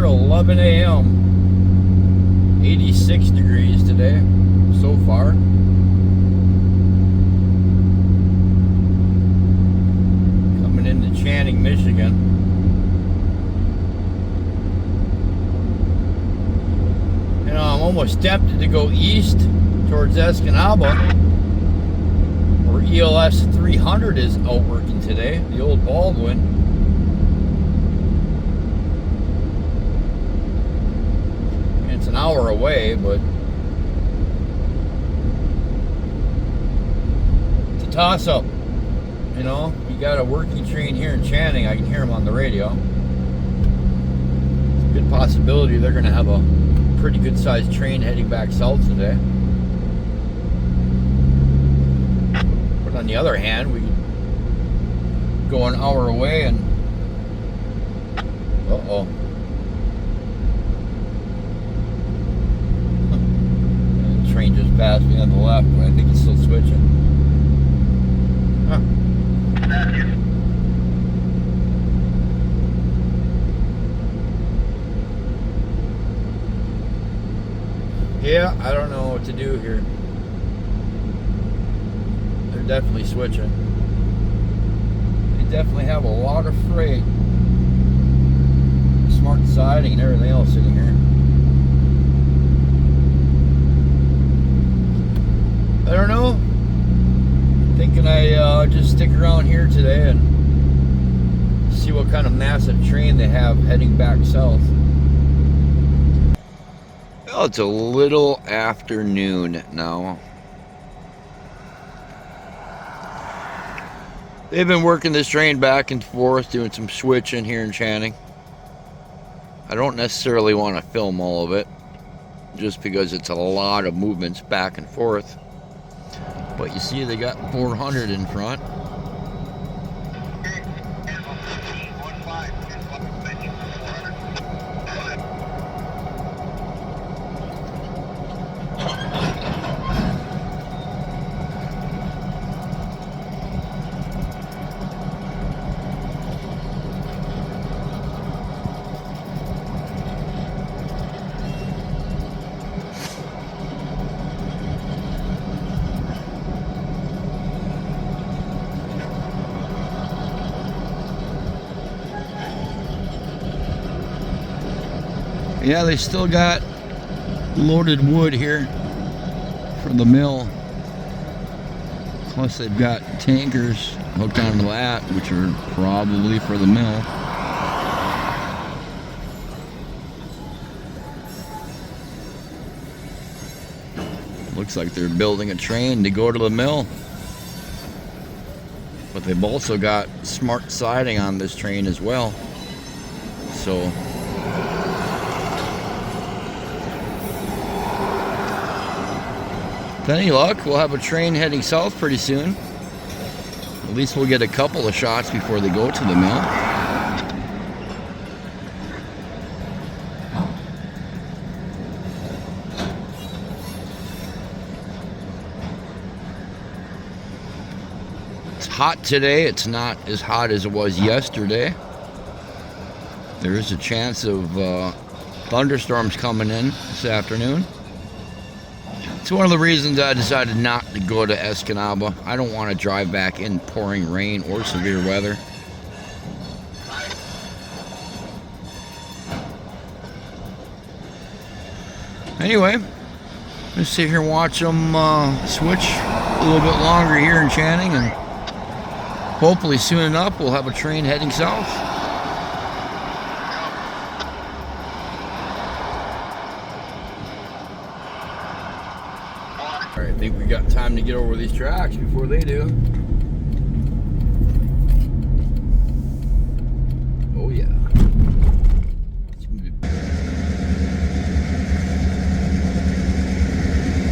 11 a.m. 86 degrees today so far. Coming into Channing, Michigan. You know, I'm almost tempted to go east towards Escanaba, where ELS 300 is out working today, the old Baldwin. It's an hour away, but it's a toss-up. You know, you got a working train here in Channing. I can hear them on the radio. It's a good possibility they're going to have a pretty good-sized train heading back south today. But on the other hand, we go an hour away and uh-oh. Train just passed me on the left, but I think it's still switching. Huh. Yeah, I don't know what to do here. They're definitely switching. They definitely have a lot of freight. Smart siding and everything else sitting here. I don't know. I'm thinking I just stick around here today and see what kind of massive train they have heading back south. Well, it's a little afternoon now. They've been working this train back and forth, doing some switching here in Channing. I don't necessarily want to film all of it, just because it's a lot of movements back and forth. But you see they got 400 in front. Yeah, they still got loaded wood here for the mill. Plus they've got tankers hooked onto that, which are probably for the mill. Looks like they're building a train to go to the mill. But they've also got smart siding on this train as well. So with any luck, we'll have a train heading south pretty soon. At least we'll get a couple of shots before they go to the mill. It's hot today. It's not as hot as it was yesterday. There is a chance of thunderstorms coming in this afternoon. It's one of the reasons I decided not to go to Escanaba. I don't want to drive back in pouring rain or severe weather. Anyway, let's sit here and watch them switch a little bit longer here in Channing, and hopefully soon enough we'll have a train heading south. Alright, I think we got time to get over these tracks before they do. Oh yeah.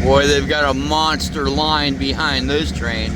Boy, they've got a monster line behind this train.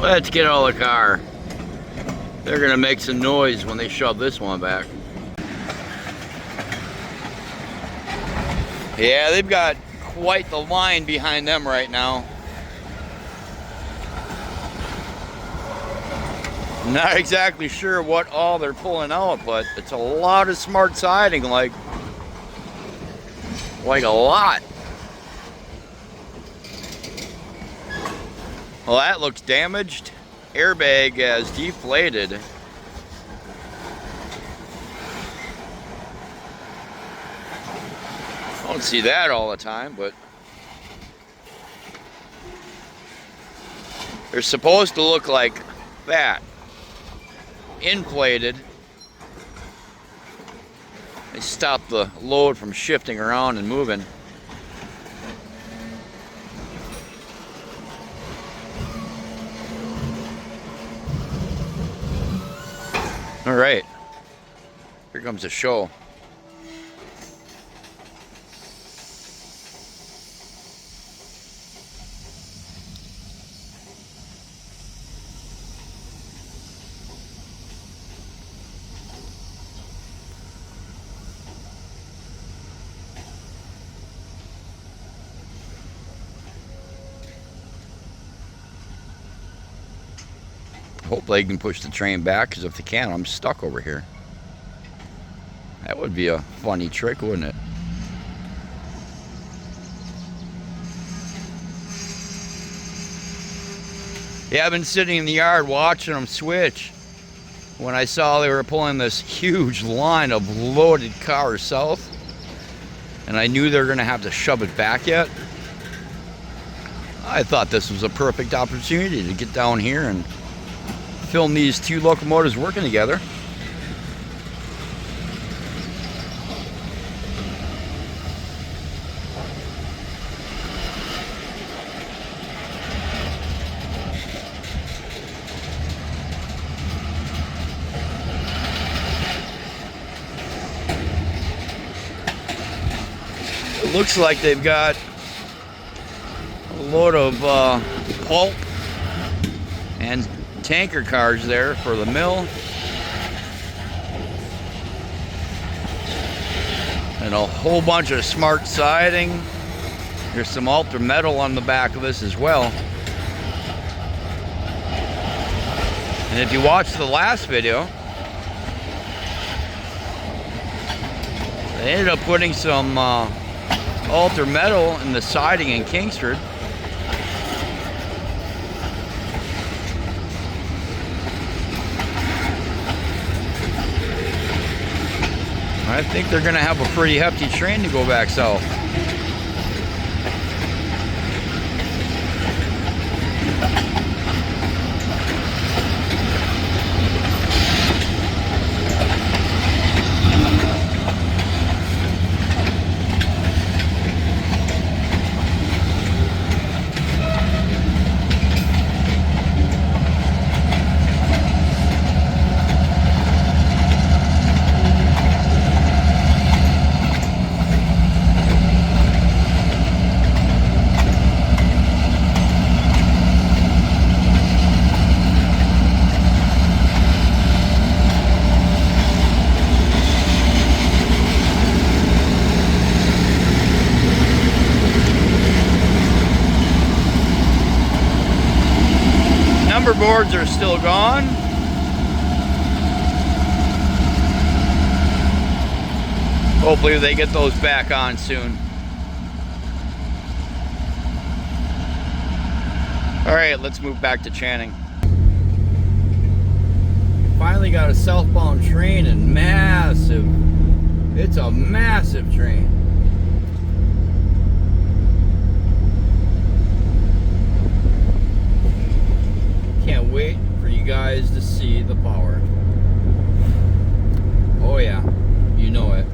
Let's get out of the car. They're gonna make some noise when they shove this one back. Yeah, they've got quite the line behind them right now. Not exactly sure what all they're pulling out, but it's a lot of smart siding, like a lot. Well, that looks damaged. Airbag has deflated. I don't see that all the time, but they're supposed to look like that. Inflated. They stop the load from shifting around and moving. All right, here comes the show. Hopefully they can push the train back, because if they can't, I'm stuck over here. That would be a funny trick, wouldn't it? Yeah, I've been sitting in the yard watching them switch when I saw they were pulling this huge line of loaded cars south, and I knew they were going to have to shove it back yet. I thought this was a perfect opportunity to get down here and film these two locomotives working together. It looks like they've got a load of pulp and tanker cars there for the mill, and a whole bunch of smart siding. There's some ultra metal on the back of this as well. And if you watched the last video, they ended up putting some ultra metal in the siding in Kingsford. I think they're going to have a pretty hefty train to go back south. Boards are still gone. Hopefully they get those back on soon. All right, let's move back to Channing. Finally got a southbound train, and massive. It's a massive train. Can't wait for you guys to see the power. Oh yeah, you know it.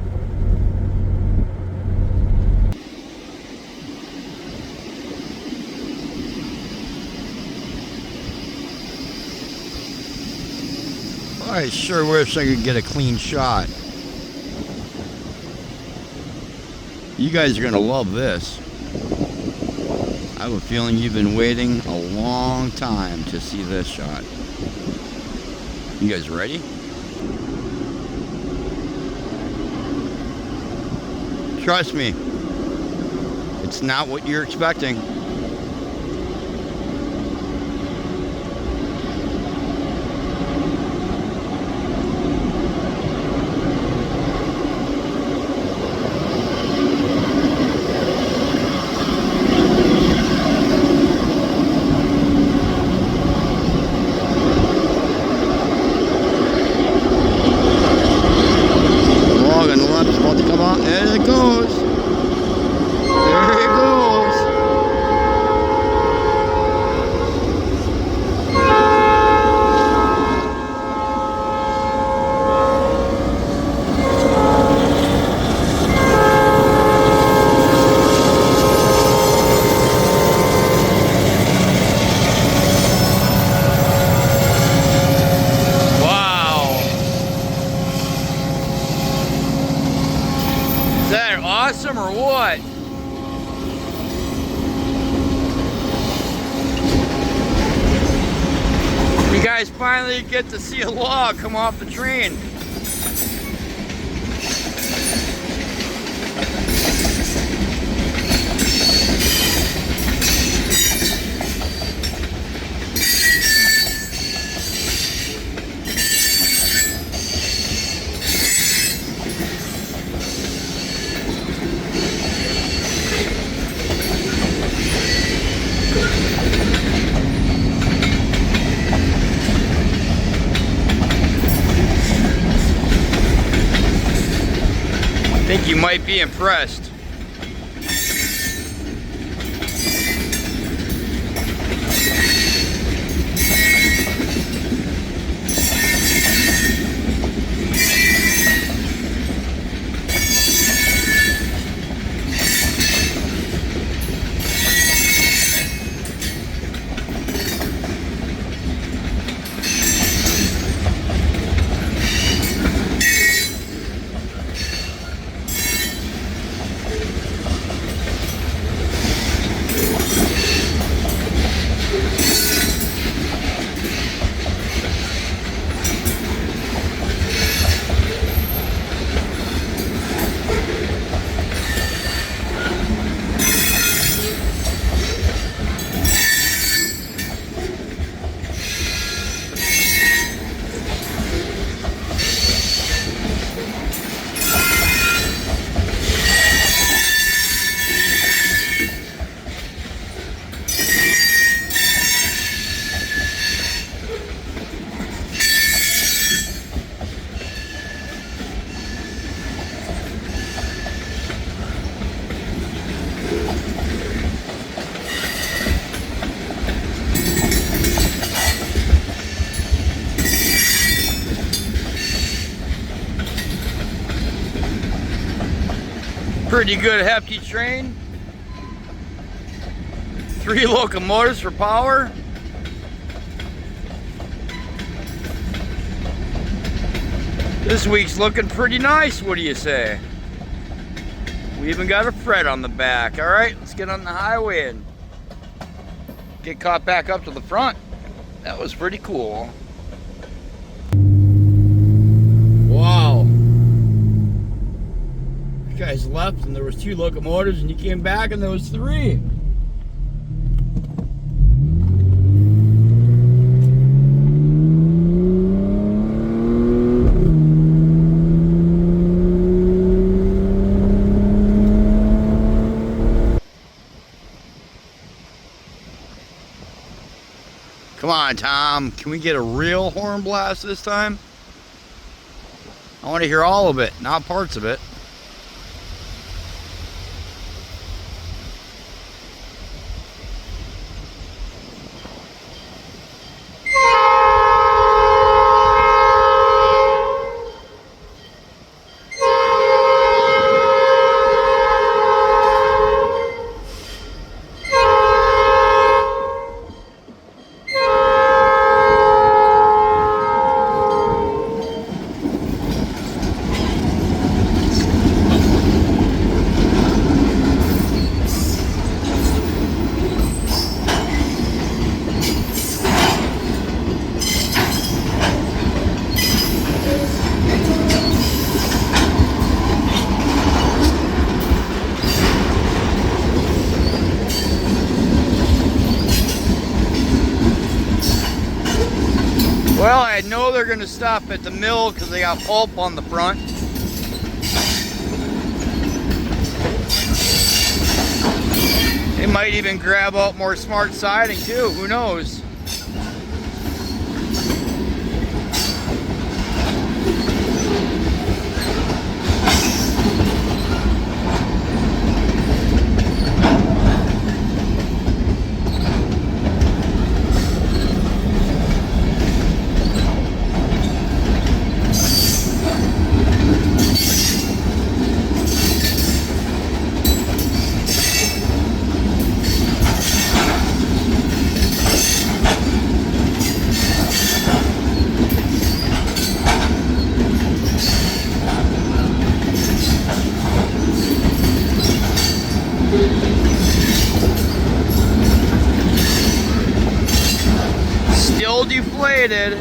I sure wish I could get a clean shot. You guys are gonna love this. I have a feeling you've been waiting a long time to see this shot. You guys ready? Trust me, it's not what you're expecting. There it goes. There it goes. Wow. Is that awesome or what? You guys finally get to see a log come off the train. I think you might be impressed. Pretty good hefty train. 3 locomotives for power. This week's looking pretty nice, what do you say? We even got a fret on the back. All right, let's get on the highway and get caught back up to the front. That was pretty cool. Wow. You guys left and there was 2 locomotives and you came back and there was 3. Come on, Tom. Can we get a real horn blast this time? I want to hear all of it, not parts of it. know they're going to stop at the mill because they got pulp on the front. They might even grab out more smart siding too, who knows? Still deflated.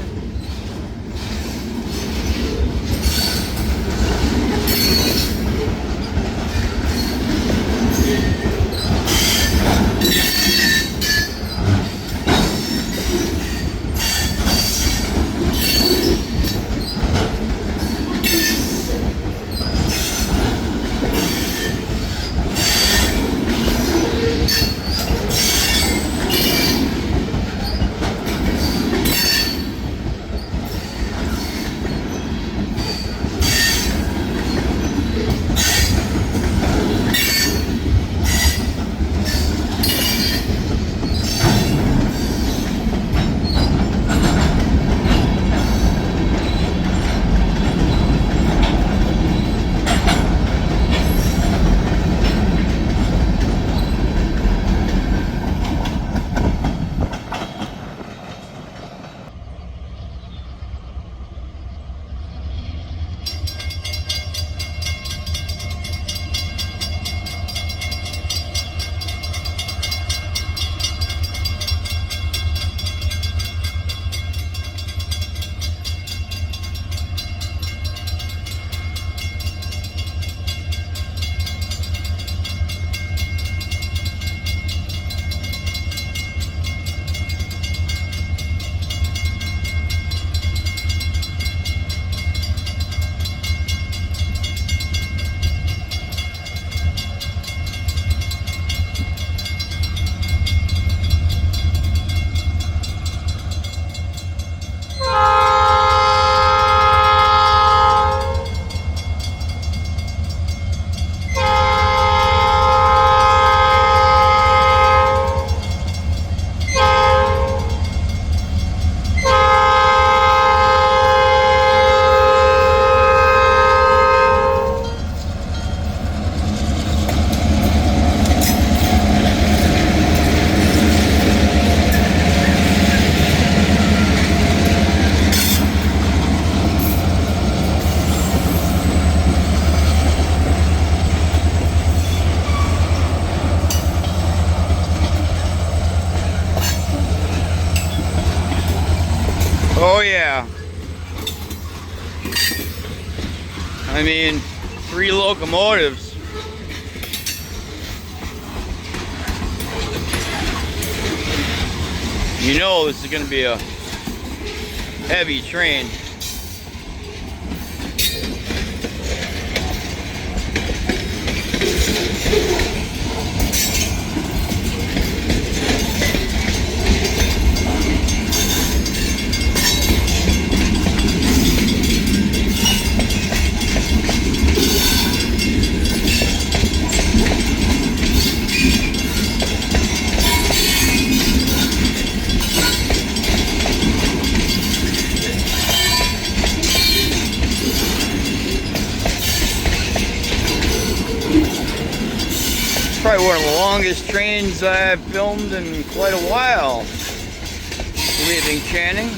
Oh yeah. I mean, 3 locomotives. You know this is going to be a heavy train. Probably one of the longest trains I've filmed in quite a while. Leaving Channing.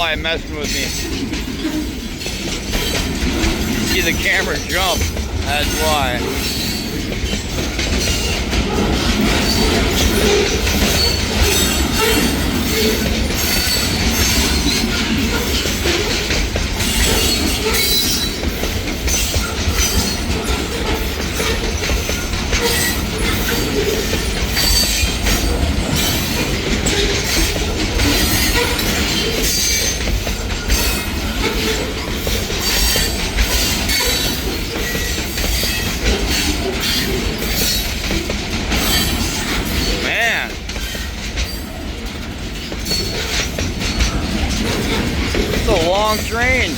why I'm messing with me. You see the camera jump. That's why. Man. It's a long train.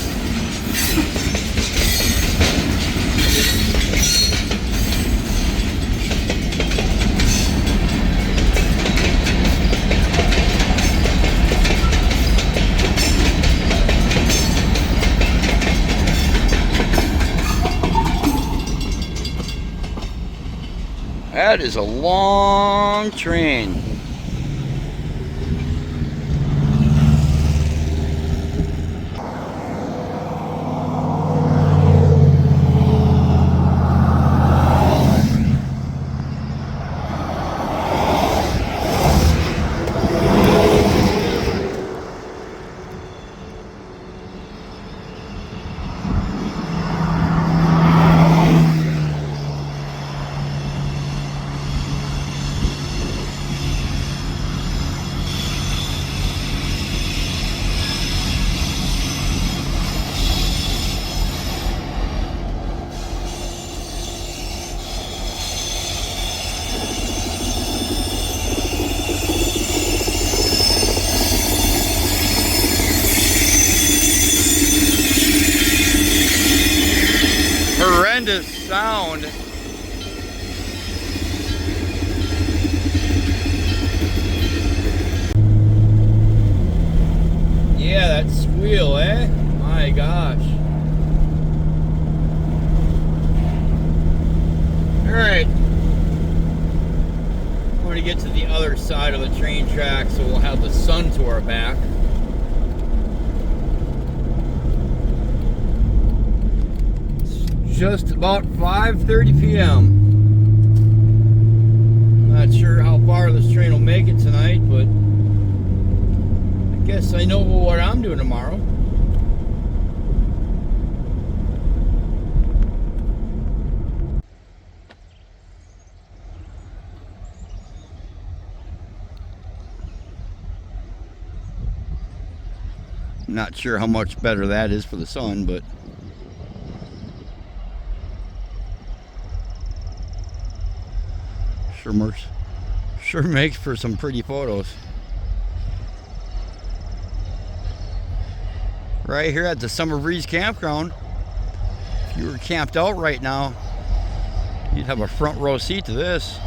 That is a long train. Horrendous sound. Yeah, that squeal, eh? My gosh. Alright. I'm going to get to the other side of the train track so we'll have the sun to our back. Just about 5:30 p.m. Not sure how far this train will make it tonight, but I guess I know what I'm doing tomorrow. Not sure how much better that is for the sun, but sure makes for some pretty photos. Right here at the Summer Breeze Campground. If you were camped out right now, you'd have a front row seat to this.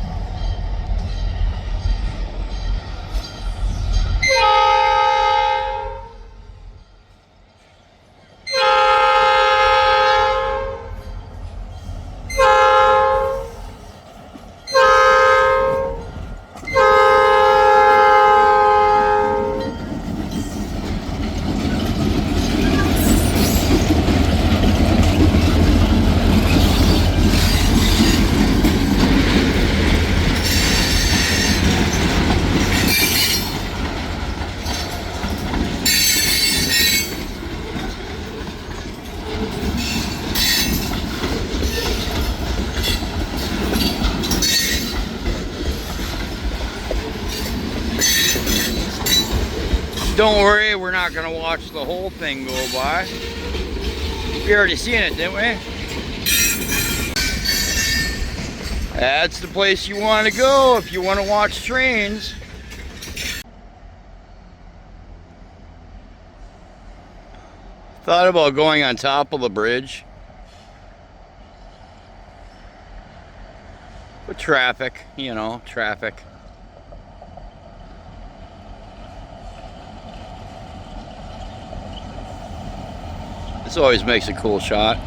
Don't worry, we're not going to watch the whole thing go by. We already seen it, didn't we? That's the place you want to go if you want to watch trains. Thought about going on top of the bridge. But traffic, you know, traffic. This always makes a cool shot.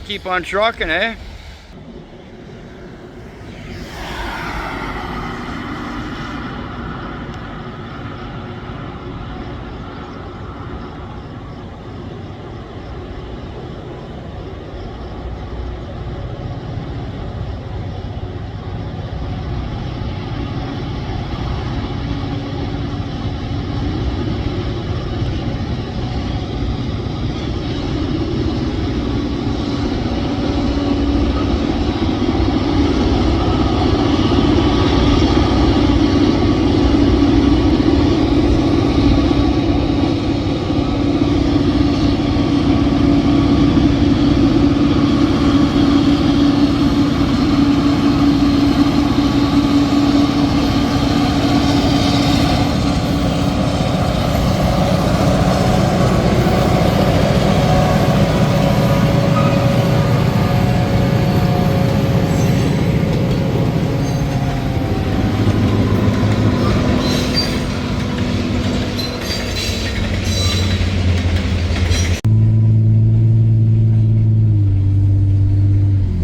keep on trucking, eh?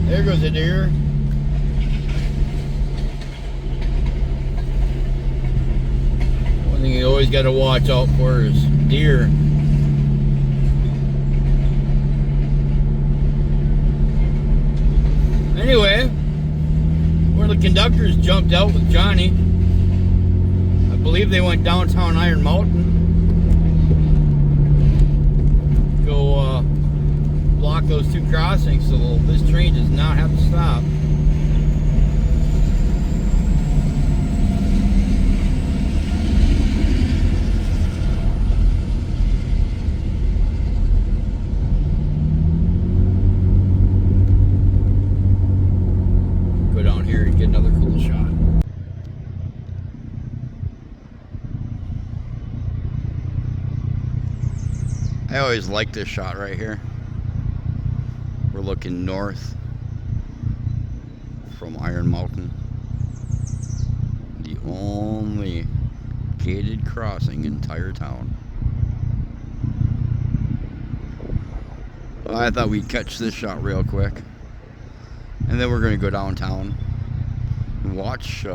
There goes a deer. One thing you always got to watch out for is deer. Anyway, one of the conductors jumped out with Johnny. I believe they went downtown Iron Mountain. Go block those two crossings so this train does not have to stop. Go down here and get another cool shot. I always like this shot right here. We're looking north from Iron Mountain. The only gated crossing in entire town. Well, I thought we'd catch this shot real quick. And then we're going to go downtown and watch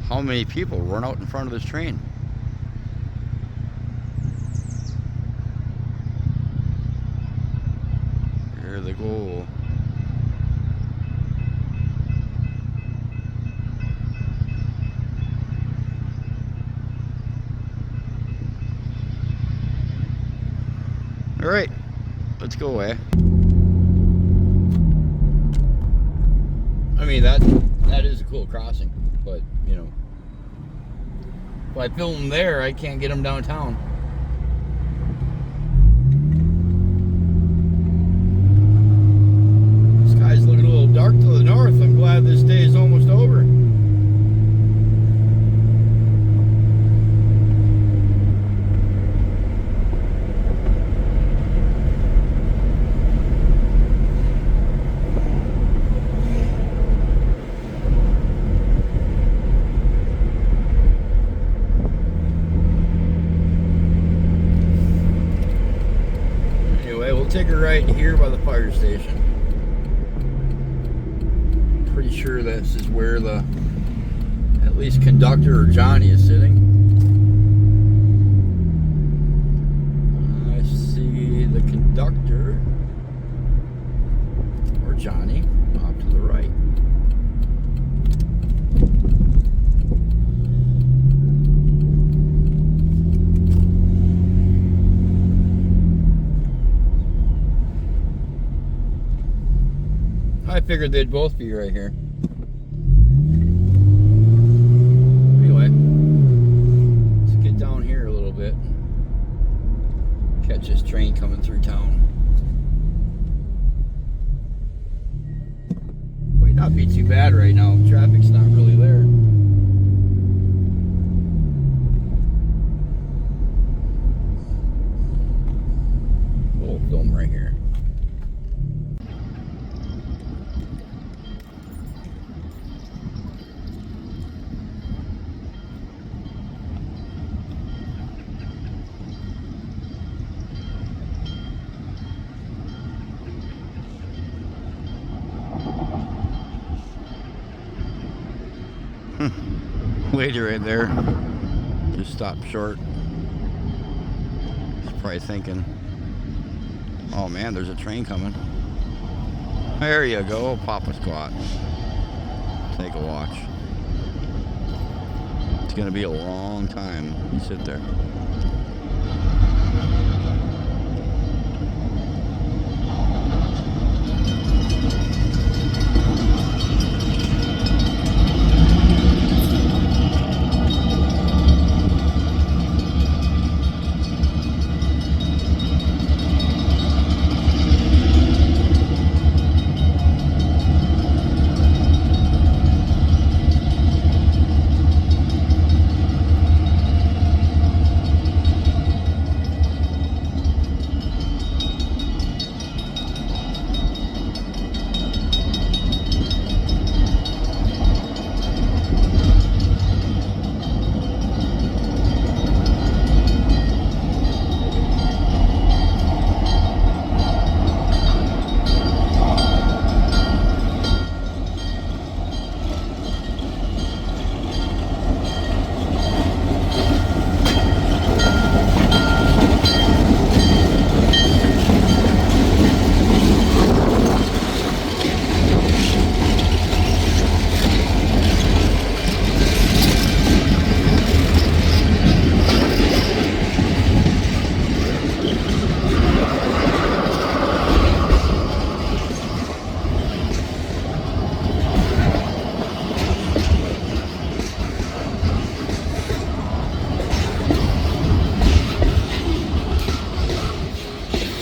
how many people run out in front of this train. There they go. All right, let's go away. I mean, that is a cool crossing, but you know, if I film them there, I can't get them downtown. Sky's looking a little dark to the north. I'm glad this day is almost over. Anyway, we'll take a right here by the fire station. Pretty sure this is where the at least conductor or Johnny is sitting. I see the conductor or Johnny off to the right. I figured they'd both be right here. Anyway, let's get down here a little bit. Catch this train coming through town. Might not be too bad right now. Traffic's not really there. We'll film right here. Lady right there just stopped short. She's probably thinking, oh man, there's a train coming. There you go, Papa Squat. Take a watch. It's gonna be a long time. You sit there.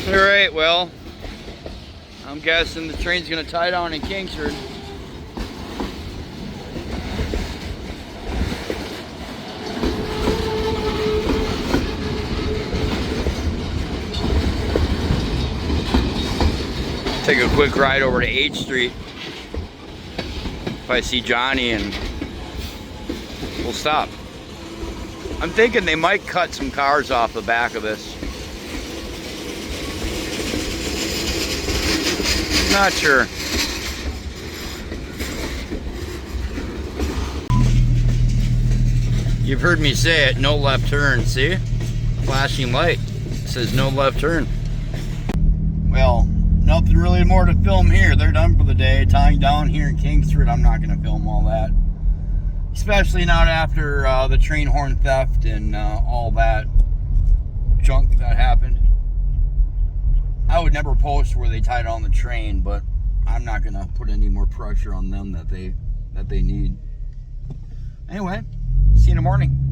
Alright, well, I'm guessing the train's going to tie down in Kingsford. Take a quick ride over to 8th Street if I see Johnny, and we'll stop. I'm thinking they might cut some cars off the back of this. Not sure. You've heard me say it, no left turn, see? Flashing light says no left turn. Well, nothing really more to film here. They're done for the day. Tying down here in Kingsford, I'm not going to film all that. Especially not after the train horn theft and all that junk that happened. I would never post where they tied on the train, but I'm not going to put any more pressure on them that they need. Anyway, see you in the morning.